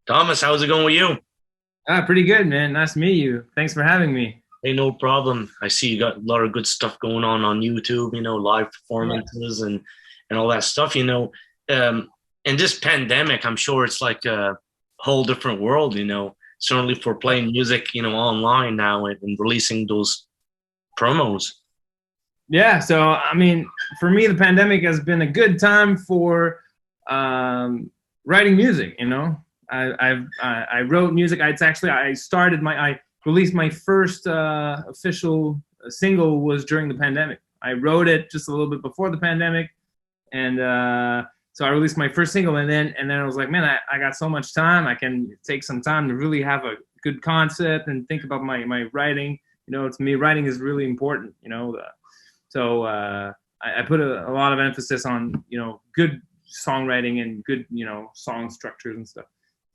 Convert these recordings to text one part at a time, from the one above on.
Thomas, how's it going with you? Pretty good, man. Nice to meet you. Thanks for having me. Hey, no problem. I see you got a lot of good stuff going on YouTube, live Yeah. performances and all that stuff, In this pandemic, I'm sure it's like a whole different world. Certainly for playing music, online now and releasing those promos. Yeah. So, I mean, for me, the pandemic has been a good time for writing music. I wrote music. I released my first official single was during the pandemic. I wrote it just a little bit before the pandemic, and so I released my first single, and then I was like, man, I got so much time. I can take some time to really have a good concept and think about my writing. To me, writing is really important. So I put a lot of emphasis on good songwriting and good song structures and stuff.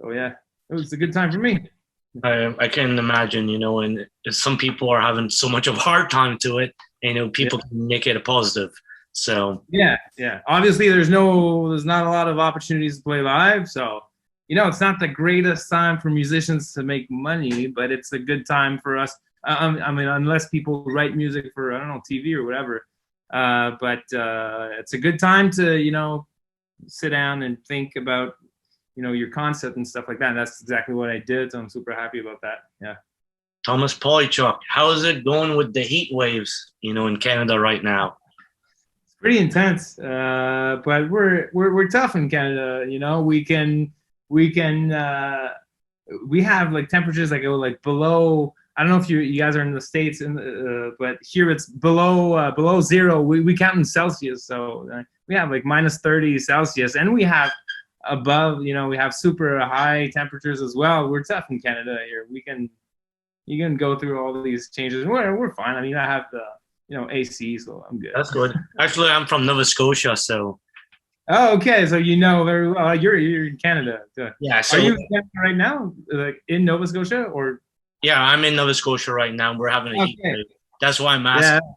So yeah, it was a good time for me. I can imagine, and some people are having so much of a hard time to it, Yeah. people can make it a positive. So Yeah. Obviously, there's not a lot of opportunities to play live, so it's not the greatest time for musicians to make money, but it's a good time for us. I mean, unless people write music for I don't know TV or whatever, but it's a good time to sit down and think about your concept and stuff like that. And that's exactly what I did, so I'm super happy about that. Yeah. Thomas Polychuck, how is it going with the heat waves, in Canada right now? Pretty intense, but we're tough in Canada. We have like temperatures that go like below. I don't know if you guys are in the states, but here it's below zero. We count in Celsius, so we have like minus 30 Celsius, and we have above. We have super high temperatures as well. We're tough in Canada here. You can go through all these changes. We're fine. I mean, I have the AC, so I'm good. That's good. Actually, I'm from Nova Scotia, so Oh, okay. So you know very well. You're in Canada. Good. yeah. Are So you in Canada right now, like in Nova Scotia, or? yeah, I'm in Nova Scotia right now. We're having a heat Okay. wave. That's why I'm asking.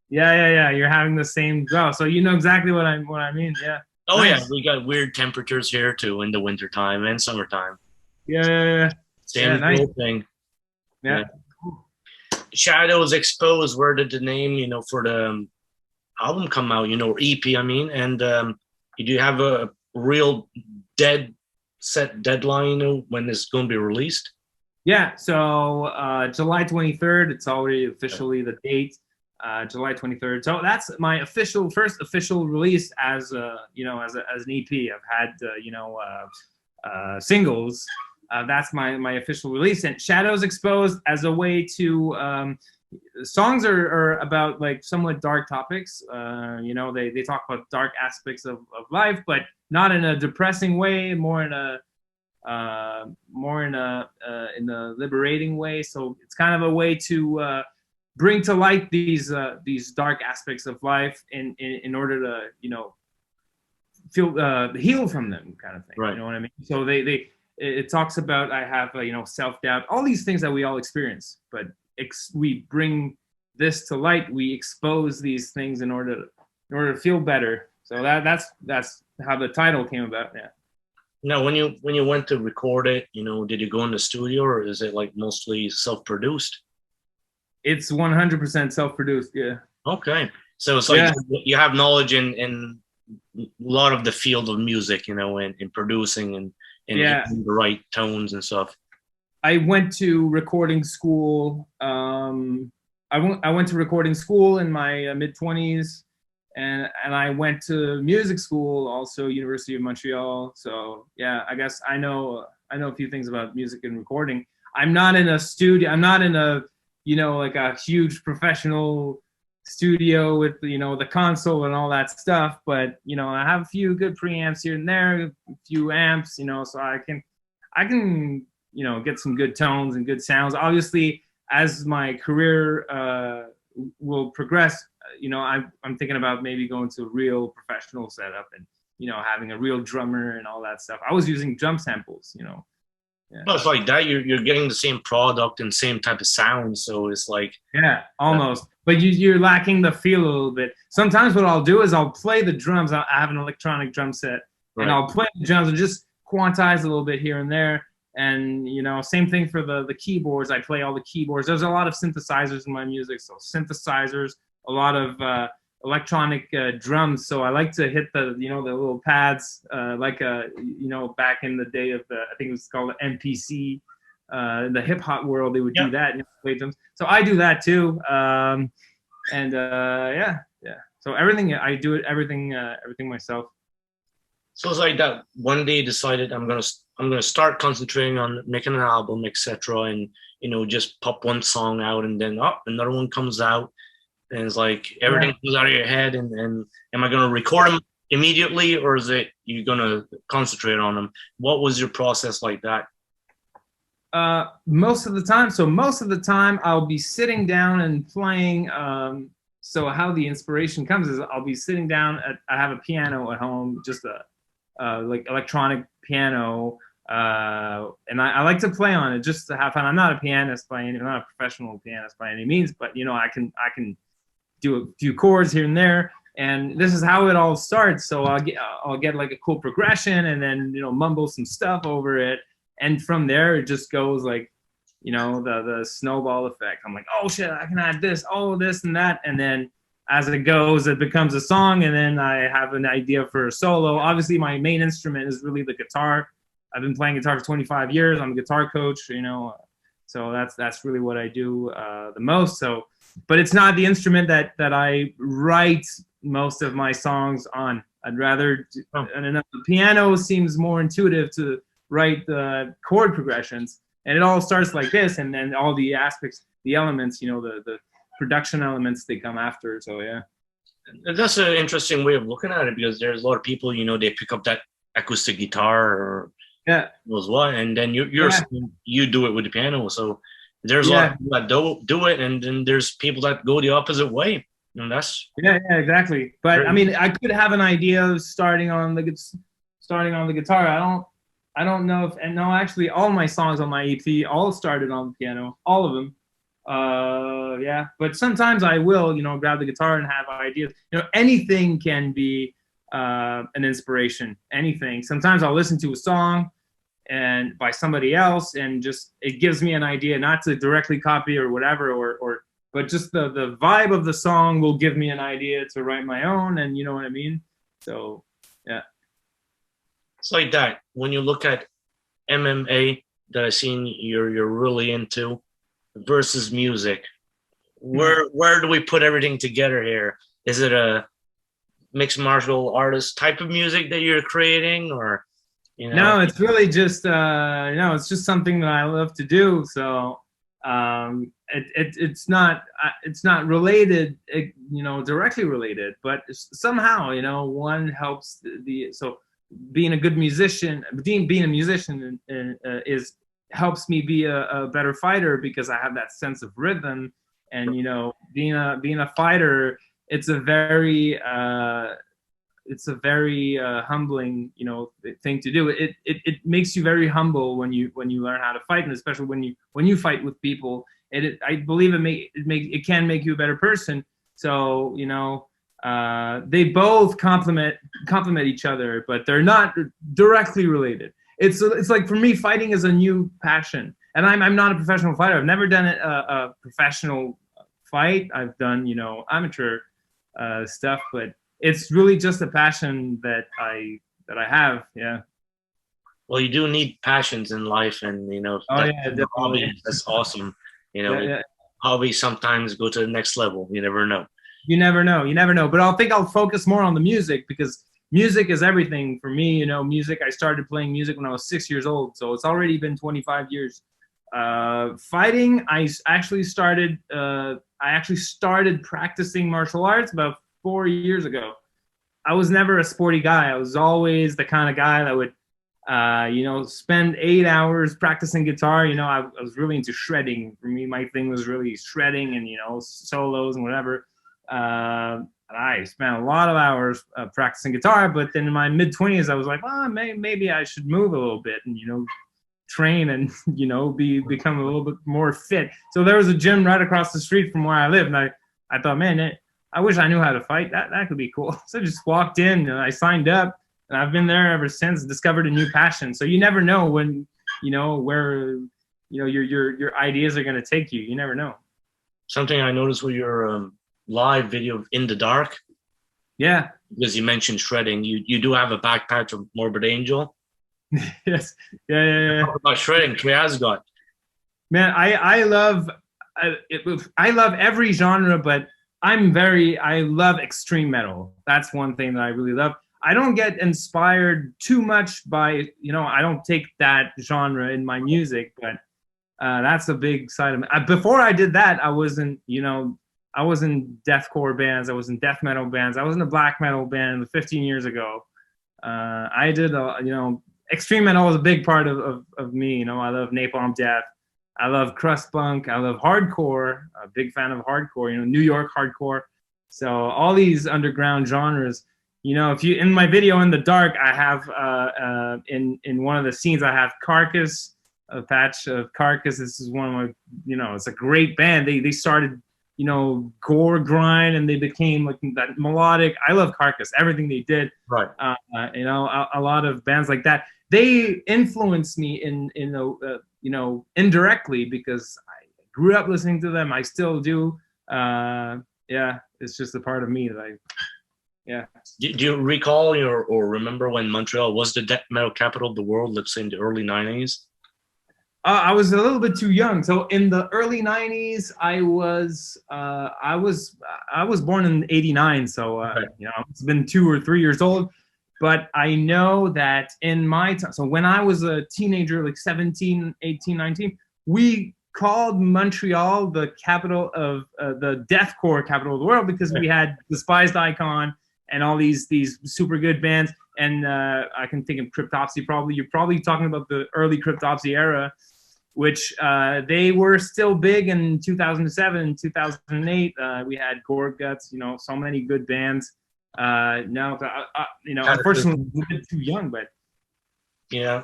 Yeah. Yeah. You're having the same. Well, so you know exactly what I mean. Yeah. Oh yeah, Nice. we got weird temperatures here too in the wintertime and summertime. Yeah. Yeah. Same Nice. cool thing. Yeah. Yeah. Shadows Exposed. Where did the name, for the album come out? Or EP, I mean. And you do have a real dead set deadline, when it's going to be released? Yeah. So July 23rd. It's already officially the date. July 23rd. So that's my first official release as as an EP. I've had singles. That's my official release. And Shadows Exposed as a way to songs are about like somewhat dark topics. They talk about dark aspects of life, but not in a depressing way, more in a in a liberating way. So it's kind of a way to bring to light these dark aspects of life in order to feel heal from them, kind of thing. You Right. know what I mean? So they it talks about I have self doubt, all these things that we all experience, but we bring this to light. We expose these things in order to feel better. So that's how the title came about. Yeah. Now, when you went to record it, did you go in the studio or is it like mostly self-produced? It's 100% self-produced. Yeah. Okay. So it's like Yeah. you have knowledge in a lot of the field of music, in producing and Yeah. hitting the right tones and stuff. I went to recording school. I went to recording school in my mid 20s, and I went to music school, also University of Montreal. So yeah, I guess I know a few things about music and recording. I'm not in a studio. I'm not in a like a huge professional studio with the console and all that stuff. But I have a few good preamps here and there, a few amps, so I can get some good tones and good sounds. Obviously, as my career will progress, I'm thinking about maybe going to a real professional setup and having a real drummer and all that stuff. I was using drum samples. Yeah. Well, it's like that. You're getting the same product and same type of sound. So it's like, Yeah, uh, almost. But you're lacking the feel a little bit. Sometimes what I'll do is I'll play the drums. I have an electronic drum set, and right. I'll play the drums and just quantize a little bit here and there. And, you know, same thing for the keyboards. I play all the keyboards. There's a lot of synthesizers in my music. So synthesizers, a lot of electronic drums. So I like to hit the, you know, the little pads, you know, back in the day of I think it was called MPC. In the hip hop world, they would do that, you know, play drums. So I do that too. Yeah. So everything, I do it, everything myself. So it's like that one day decided I'm gonna start concentrating on making an album, etc. And you know, just pop one song out and then another one comes out. And it's like everything comes out of your head and am I gonna record them immediately or is it you gonna concentrate on them? What was your process like that? Most of the time I'll be sitting down and playing. So how the inspiration comes is I'll be sitting down I have a piano at home, just a like electronic piano, and I like to play on it just to have fun. I'm not a pianist I'm not a professional pianist by any means, but you know, I can do a few chords here and there, and this is how it all starts. So I'll get like a cool progression and then, you know, mumble some stuff over it, and from there it just goes like, you know, the snowball effect. I'm like, oh shit, I can add this, this and that, and then as it goes, it becomes a song, and then I have an idea for a solo. Obviously, my main instrument is really the guitar. I've been playing guitar for 25 years. I'm a guitar coach, you know, so that's really what I do the most. So, but it's not the instrument that I write most of my songs on. I'd rather, and the piano seems more intuitive to write the chord progressions, and it all starts like this, and then all the aspects, the elements, you know, the production elements, they come after. So yeah, that's an interesting way of looking at it because there's a lot of people, you know, they pick up that acoustic guitar or was what, and then you do it with the piano. So there's a lot of people that do it, and then there's people that go the opposite way, and that's exactly. But great. I mean, I could have an idea of starting on the guitar. I don't know if, and no, actually, all my songs on my EP all started on the piano, all of them. But sometimes I will, you know, grab the guitar and have ideas. You know, anything can be an inspiration. Anything. Sometimes I'll listen to a song and by somebody else, and just it gives me an idea, not to directly copy or whatever, but just the vibe of the song will give me an idea to write my own, and you know what I mean. So yeah, it's like that. When you look at MMA that I've seen you're really into versus music, where do we put everything together here? Is it a mixed martial artist type of music that you're creating, or you know? No, it's really just it's just something that I love to do. So it's not related, you know, directly related, but somehow, you know, one helps so being a good musician, being a musician is helps me be a better fighter because I have that sense of rhythm. And you know, being a fighter, it's a very humbling, you know, thing to do. It makes you very humble when you learn how to fight, and especially when you fight with people. I believe it can make you a better person. So you know, they both complement each other, but they're not directly related. It's like, for me, fighting is a new passion, and I'm not a professional fighter. I've never done a professional fight. I've done, you know, amateur stuff, but it's really just a passion that I have. Yeah. Well, you do need passions in life, and you know, that's awesome. You know, hobbies sometimes go to the next level. You never know. You never know. But I'll focus more on the music, because music is everything for me. You know, music. I started playing music when I was 6 years old, so it's already been 25 years. Fighting, I actually started practicing martial arts about 4 years ago. I was never a sporty guy. I was always the kind of guy that would, you know, spend 8 hours practicing guitar. You know, I was really into shredding. For me, my thing was really shredding and, you know, solos and whatever. And I spent a lot of hours practicing guitar. But then in my mid-20s, I was like, well, maybe I should move a little bit and, you know, train and, you know, become a little bit more fit. So there was a gym right across the street from where I live, and I thought, man, I wish I knew how to fight. That could be cool. So I just walked in and I signed up. and I've been there ever since. Discovered a new passion. So you never know when, where, your ideas are going to take you. You never know. Something I noticed with your live video of In the Dark, Yeah. because you mentioned shredding, you do have a backpatch of Morbid Angel. Yes. Yeah. Talk about shredding, Triasgot. Man, I love I love every genre, but I love extreme metal. That's one thing that I really love. I don't get inspired too much by, I don't take that genre in my music, but that's a big side of me. Before I did that, I was in deathcore bands. I was in death metal bands. I was in a black metal band 15 years ago. I did, extreme metal was a big part of me. I love Napalm Death. I love crust punk. I love hardcore. A big fan of hardcore. New York hardcore. So all these underground genres. If you in my video In the Dark, I have in one of the scenes I have Carcass, a patch of Carcass. This is one of my, it's a great band. They started, gore grind, and they became like that melodic. I love Carcass. Everything they did. Right. A lot of bands like that. They influenced me in indirectly, because I grew up listening to them. I still do. It's just a part of me that yeah. Do you recall or remember when Montreal was the death metal capital of the world, let's say in the early 90s? I was a little bit too young. So in the early 90s, I was born in 89. So, Right. it's been 2 or 3 years old. But I know that in my time, so when I was a teenager, like 17, 18, 19, we called Montreal the capital of the deathcore capital of the world, because we had Despised Icon and all these super good bands. And I can think of Cryptopsy. You're probably talking about the early Cryptopsy era, which they were still big in 2007, 2008. We had Gore Guts, so many good bands. No, unfortunately, a bit too young, but yeah,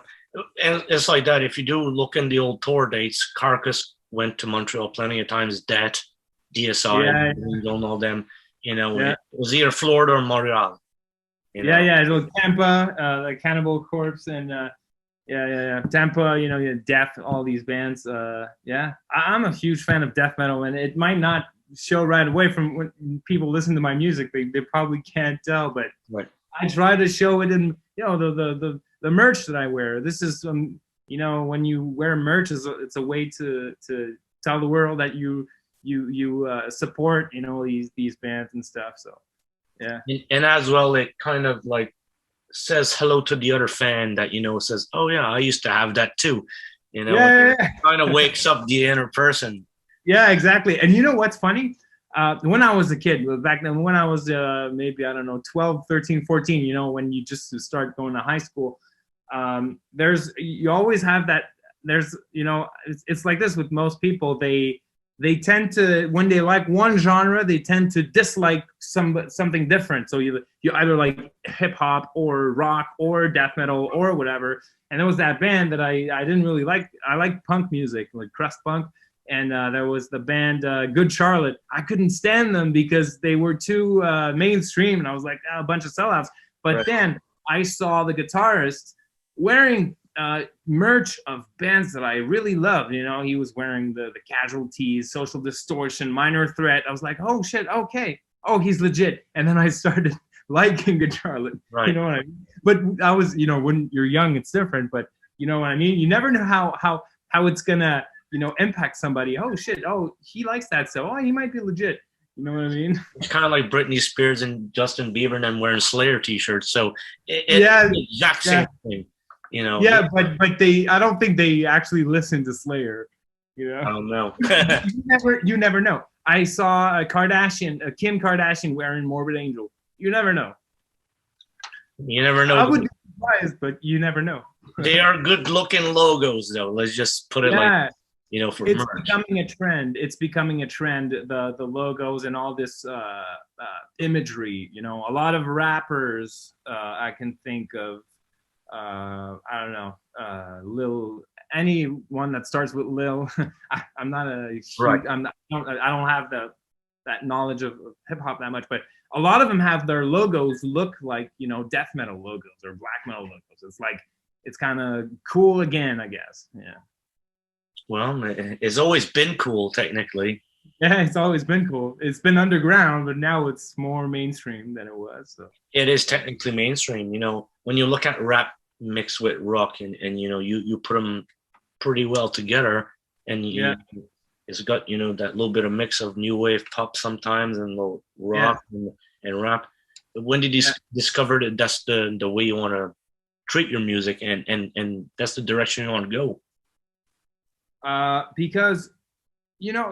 and it's like that. If you do look in the old tour dates, Carcass went to Montreal plenty of times. Death, DSI, don't know them. It was either Florida or Montreal. So Tampa, like Cannibal Corpse, and Tampa, Death, all these bands. I'm a huge fan of death metal, and it might not show right away from when people listen to my music. They probably can't tell, but right. I try to show it in the merch that I wear. This is when you wear merch, it's a way to tell the world that you support these bands and stuff. So yeah, and as well, it kind of like says hello to the other fan that says, oh yeah, I used to have that too. It kind of wakes up the inner person. Yeah, exactly. And you know what's funny? When I was a kid, back then, when I was maybe, I don't know, 12, 13, 14, when you just start going to high school, you always have that, it's like this with most people. They tend to, when they like one genre, they tend to dislike something different. So you either like hip hop or rock or death metal or whatever. And there was that band that I didn't really like. I like punk music, like crust punk. And there was the band Good Charlotte. I couldn't stand them because they were too mainstream, and I was like, a bunch of sellouts. But then I saw the guitarist wearing merch of bands that I really loved. He was wearing the Casualties, Social Distortion, Minor Threat. I was like, oh shit, okay. Oh, he's legit. And then I started liking Good Charlotte. Right. You know what I mean? But I was, when you're young, it's different. But you know what I mean? You never know how it's gonna impact somebody. Oh shit, oh, he likes that, so he might be legit. You know what I mean? It's kind of like Britney Spears and Justin Bieber and them wearing Slayer t-shirts. So it's the exact same thing. Yeah, but I don't think they actually listen to Slayer. I don't know. You never know. I saw Kim Kardashian wearing Morbid Angel. You never know. You never know. I would be surprised, but you never know. They are good-looking logos, though. Let's just put it like, for it's merch. becoming a trend. It's becoming a trend. The logos and all this imagery. A lot of rappers I can think of. I don't know, anyone that starts with Lil. I'm not a huge, right. I don't have that knowledge of hip hop that much, but a lot of them have their logos look like, you know, death metal logos or black metal logos. It's like, it's kind of cool again, I guess. Yeah. Well, it's always been cool, technically. Yeah, it's always been cool. It's been underground, but now it's more mainstream than it was. So It is technically mainstream. You know, when you look at rap mixed with rock, and you know, you put them pretty well together, and yeah, it's got, you know, that little bit of mix of new wave pop sometimes and little yeah, rock and rap. But when did you yeah. discover that that's the way you want to treat your music, and that's the direction you want to go? Because you know,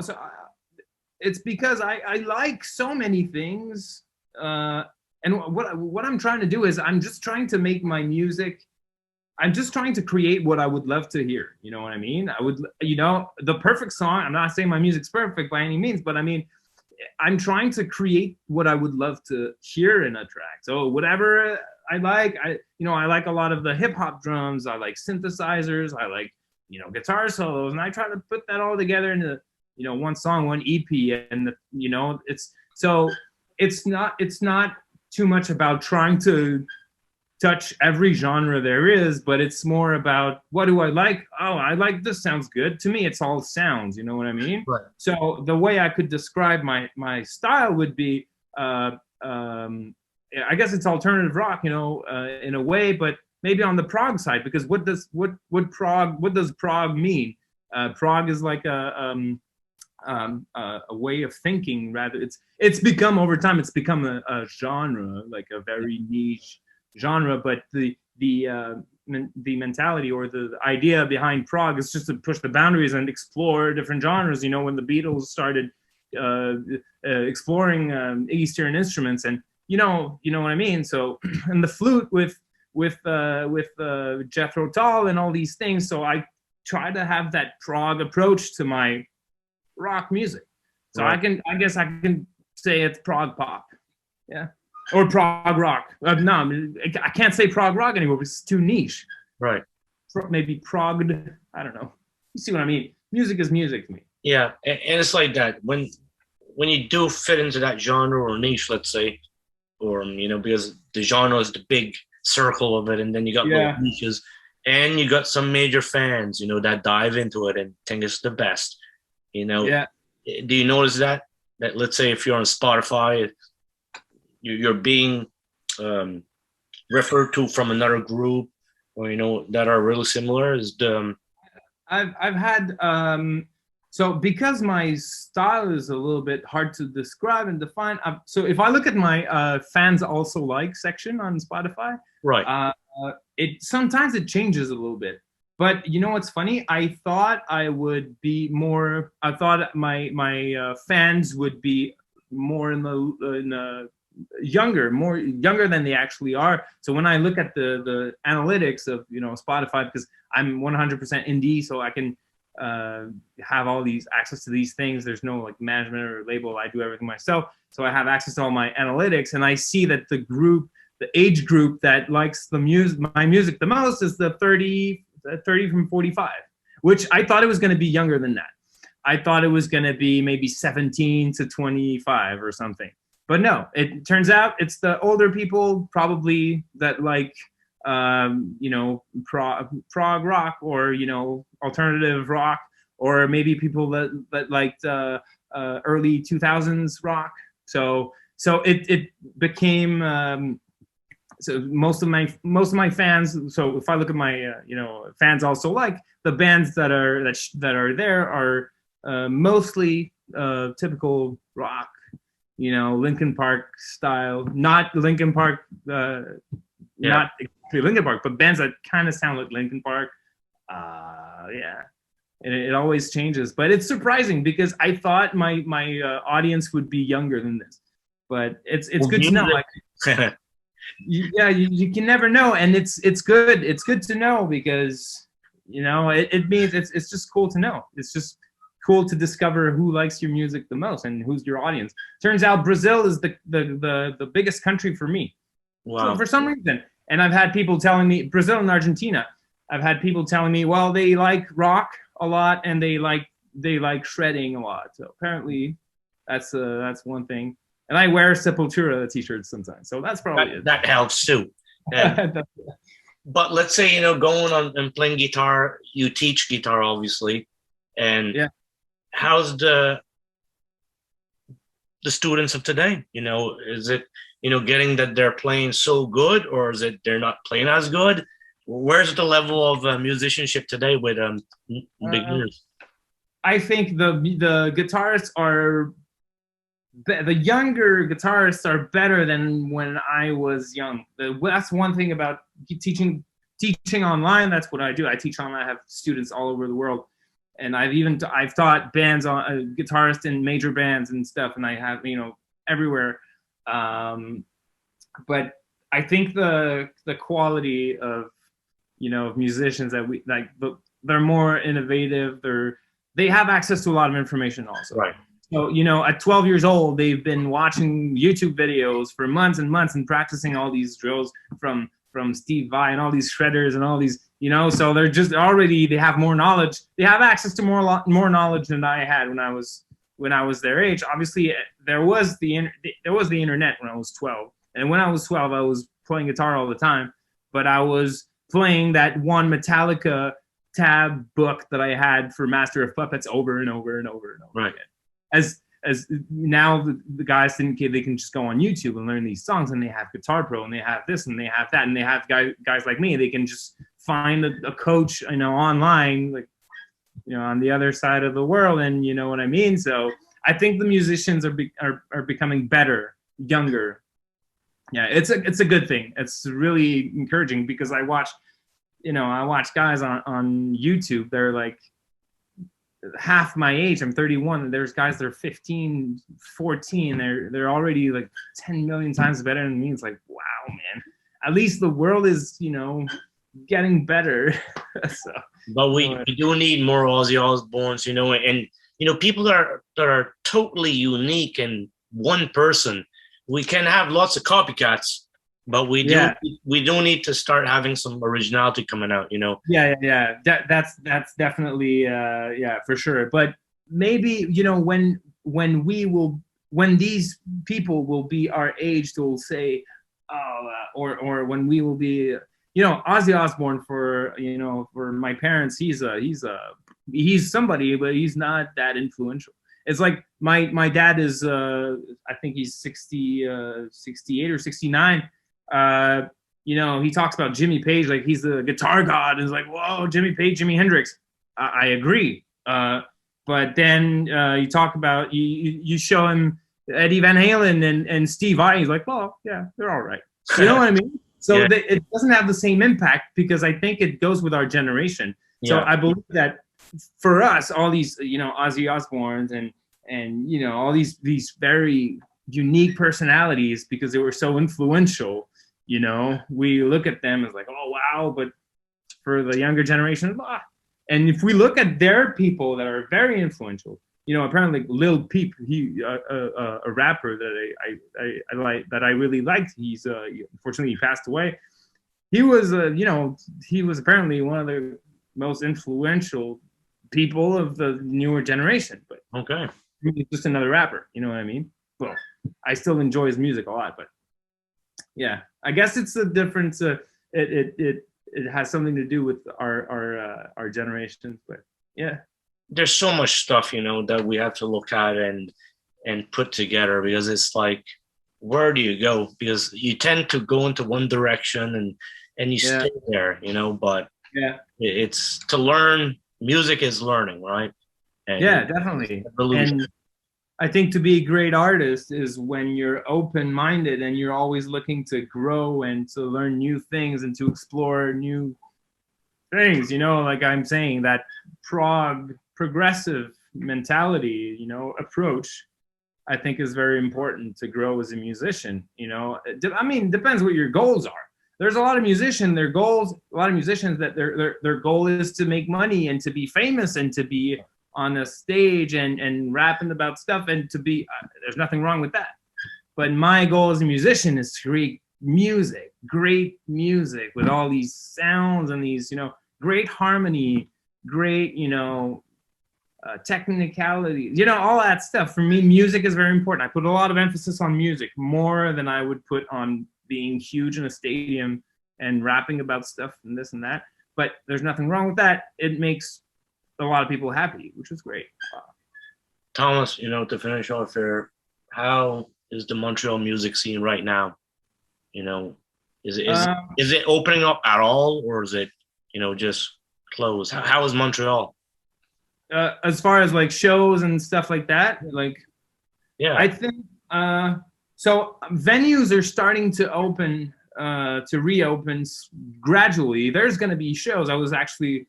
it's because I like so many things, and what I'm trying to do is I'm just trying to make my music. I'm just trying to create what I would love to hear. You know what I mean? I would, you know, the perfect song. I'm not saying my music's perfect by any means, but I mean, I'm trying to create what I would love to hear in a track. So whatever I like, I like a lot of the hip hop drums. I like synthesizers. I like, you know, guitar solos, and I try to put that all together into, you know, one song, one EP, and you know, it's not too much about trying to touch every genre there is, but it's more about what do I like? Oh, I like this, sounds good. To me, it's all sounds, you know what I mean? Right. So the way I could describe my style would be, I guess it's alternative rock, you know, in a way, but maybe on the prog side, because what does prog mean? Prog is like a way of thinking. Rather, it's become over time. It's become a genre, like a very niche genre. But the mentality or the idea behind prog is just to push the boundaries and explore different genres. You know, when the Beatles started exploring Eastern instruments, and you know what I mean. So, and the flute with Jethro Tull and all these things. So I try to have that prog approach to my rock music. So Right. I guess I can say it's prog pop. Yeah. Or prog rock. No, I can't say prog rock anymore because it's too niche. Right. Maybe progged. I don't know. You see what I mean? Music is music to me. Yeah, and it's like that when you do fit into that genre or niche, let's say, or you know, because the genre is the big circle of it, and then you got little Yeah. niches, and you got some major fans, you know, that dive into it and think it's the best. You know, Yeah. do you notice that? That let's say if you're on Spotify, you're being referred to from another group, or you know, that are really similar. Is the I've had so because my style is a little bit hard to describe and define. So if I look at my fans also like section on Spotify, right? it sometimes it changes a little bit. But you know what's funny? I thought I would be more. I thought my fans would be more in the more younger than they actually are. So when I look at the analytics of, you know, Spotify, because I'm 100% indie, so I can have all these access to these things. There's no like management or label. I do everything myself, so I have access to all my analytics, and I see that the age group that likes my music the most is the 30 from 45, which I thought it was going to be younger than that. I thought it was going to be maybe 17 to 25 or something. But no, it turns out it's the older people probably that like, you know, prog rock, or, you know, alternative rock, or maybe people that liked early 2000s rock. So it became, so most of my fans. So if I look at my you know, fans also like the bands that are there are mostly typical rock, you know, Linkin Park style, not Linkin Park, not exactly Linkin Park, but bands that kind of sound like Linkin Park. Yeah, and it always changes, but it's surprising because I thought my audience would be younger than this, but it's Well, good to know. Like, yeah, you can never know, and it's good. It's good to know because, you know, it means it's just cool to know. It's just cool to discover who likes your music the most and who's your audience. Turns out Brazil is the biggest country for me. Wow. So for some reason, and I've had people telling me, Brazil and Argentina, I've had people telling me, well, they like rock a lot and they like shredding a lot. So apparently that's one thing. And I wear Sepultura t-shirts sometimes, so that's probably it. That helps too. And, but let's say, going on and playing guitar, you teach guitar, obviously. And yeah. How's the students of today? Is it, getting that they're playing so good, or is it they're not playing as good? Where's the level of musicianship today with beginners? I think the guitarists are, the younger guitarists are better than when I was young. That's one thing about teaching online. That's what I do. I teach online. I have students all over the world, and I've taught bands on guitarists in major bands and stuff, and I have everywhere. But I think the quality of musicians that we like, they're more innovative. They have access to a lot of information also. Right. So, at 12 years old, they've been watching YouTube videos for months and months and practicing all these drills from Steve Vai and all these shredders and all these, so they're just already, they have more knowledge. They have access to more knowledge than I had when I was their age. Obviously, there was the internet when I was 12. And when I was 12, I was playing guitar all the time, but I was playing that one Metallica tab book that I had for Master of Puppets over and over and over and over right. again. As now the guys they can just go on YouTube and learn these songs, and they have Guitar Pro, and they have this and they have that, and they have guys like me. They can just find a coach, online, like on the other side of the world, and you know what I mean. So I think the musicians are becoming better, younger. Yeah, it's a good thing. It's really encouraging because I watch guys on YouTube. They're like half my age. I'm 31, and there's guys that are 15, 14. They're already like 10 million times better than me. It's like, wow, man. At least the world is, getting better. So, but we do need more Ozzy Osbournes, and people that are totally unique and one person. We can have lots of copycats, but we do need to start having some originality coming out, Yeah. That's definitely for sure. But maybe when these people will be our age, they'll say, or when we will be, Ozzy Osbourne for my parents, he's somebody, but he's not that influential. It's like my dad is I think he's 60, 68 or 69. He talks about Jimmy Page like he's the guitar god. It's like, whoa, Jimmy Page, Jimi Hendrix. I agree. But then you talk about you show him Eddie Van Halen and Steve Vai. He's like, well, yeah, they're all right. You know what I mean? So it doesn't have the same impact because I think it goes with our generation. So I believe that for us, all these, Ozzy Osbournes and all these very unique personalities, because they were so influential, we look at them as like, oh, wow. But for the younger generation, and if we look at their people that are very influential, apparently Lil Peep, he a rapper that I like, that I really liked. He's unfortunately he passed away. He was he was apparently one of the most influential people of the newer generation. But okay, he's just another rapper. You know what I mean? Well, I still enjoy his music a lot, but yeah, I guess it's the difference. It has something to do with our generations, but yeah. There's so much stuff, that we have to look at and put together, because it's like, where do you go? Because you tend to go into one direction and you stay there, but it's to learn. Music is learning, right? And definitely. And I think to be a great artist is when you're open-minded and you're always looking to grow and to learn new things and to explore new things, like I'm saying, that progressive mentality, approach, I think is very important to grow as a musician. I mean, depends what your goals are. There's a lot of musicians that their goal is to make money and to be famous and to be on a stage and rapping about stuff and to be, there's nothing wrong with that. But my goal as a musician is to create great music with all these sounds and these, great harmony, great, technicality, all that stuff. For me, music is very important. I put a lot of emphasis on music, more than I would put on being huge in a stadium and rapping about stuff and this and that. But there's nothing wrong with that. It makes a lot of people happy, which is great. Thomas, to finish off here, how is the Montreal music scene right now? Is it opening up at all, or is it, just closed? How is Montreal? As far as like shows and stuff like that, like, Yeah, I think so. Venues are starting to reopen gradually. There's going to be shows. I was actually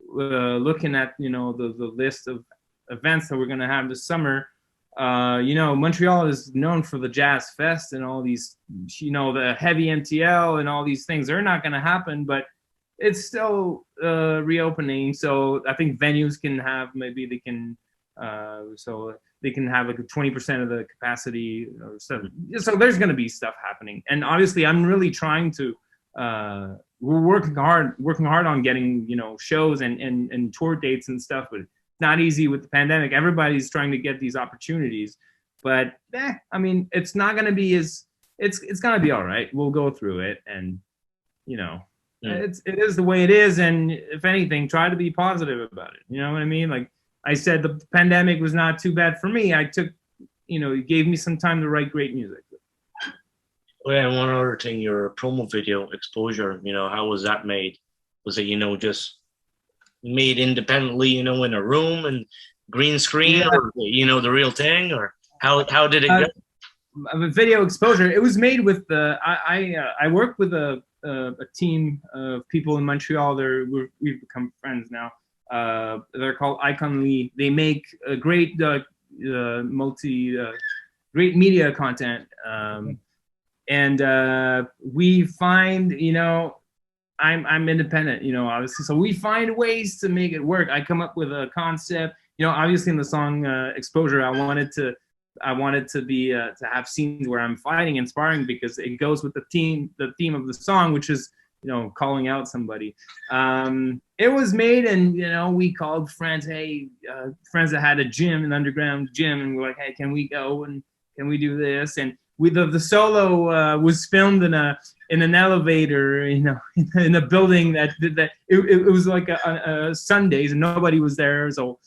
looking at the list of events that we're going to have this summer. Montreal is known for the Jazz Fest and all these, the heavy MTL and all these things. They're not going to happen, but it's still reopening. So I think venues can have, maybe they can, so they can have like 20% of the capacity. So there's going to be stuff happening. And obviously I'm really trying to, we're working hard on getting, shows and tour dates and stuff, but not easy with the pandemic. Everybody's trying to get these opportunities, but it's not going to be it's going to be all right. We'll go through it, and it is the way it is. And if anything, try to be positive about it. You know what I mean? Like I said, the pandemic was not too bad for me. I took, it gave me some time to write great music. Oh, yeah, and one other thing, your promo video, Exposure, how was that made? Was it, just made independently, in a room and green screen, or the real thing, or how did it go? Video Exposure. It was made with I worked with a team of people in Montreal. We've become friends now. They're called Icon Lee. They make a great great media content, and we find I'm independent, obviously. So we find ways to make it work. I come up with a concept, obviously in the song Exposure, I wanted to be to have scenes where I'm fighting and sparring, because it goes with the theme of the song, which is, calling out somebody. It was made, and, we called friends, friends that had a gym, an underground gym, and we're like, hey, can we go and can we do this? And the solo was filmed in an elevator, in a building that it was like a Sundays and nobody was there. So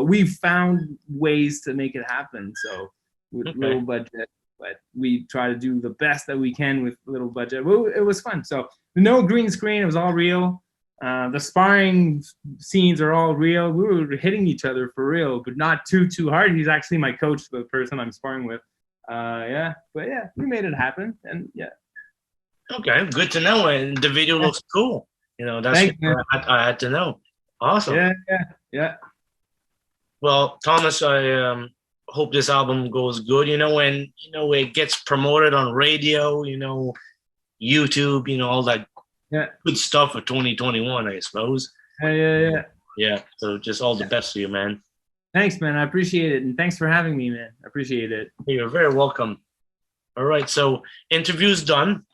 we found ways to make it happen. So with little budget, but we try to do the best that we can with little budget. It was fun. So no green screen. It was all real. The sparring scenes are all real. We were hitting each other for real, but not too hard. He's actually my coach, the person I'm sparring with. We made it happen, and yeah. Okay, good to know. And the video looks cool. That's what I had to know. Awesome. Yeah. Well, Thomas, I hope this album goes good. And it gets promoted on radio. YouTube. All that good stuff for 2021, I suppose. Yeah. Yeah. So just all the best to you, man. Thanks, man. I appreciate it. And thanks for having me, man. I appreciate it. You're very welcome. All right. So interview's done.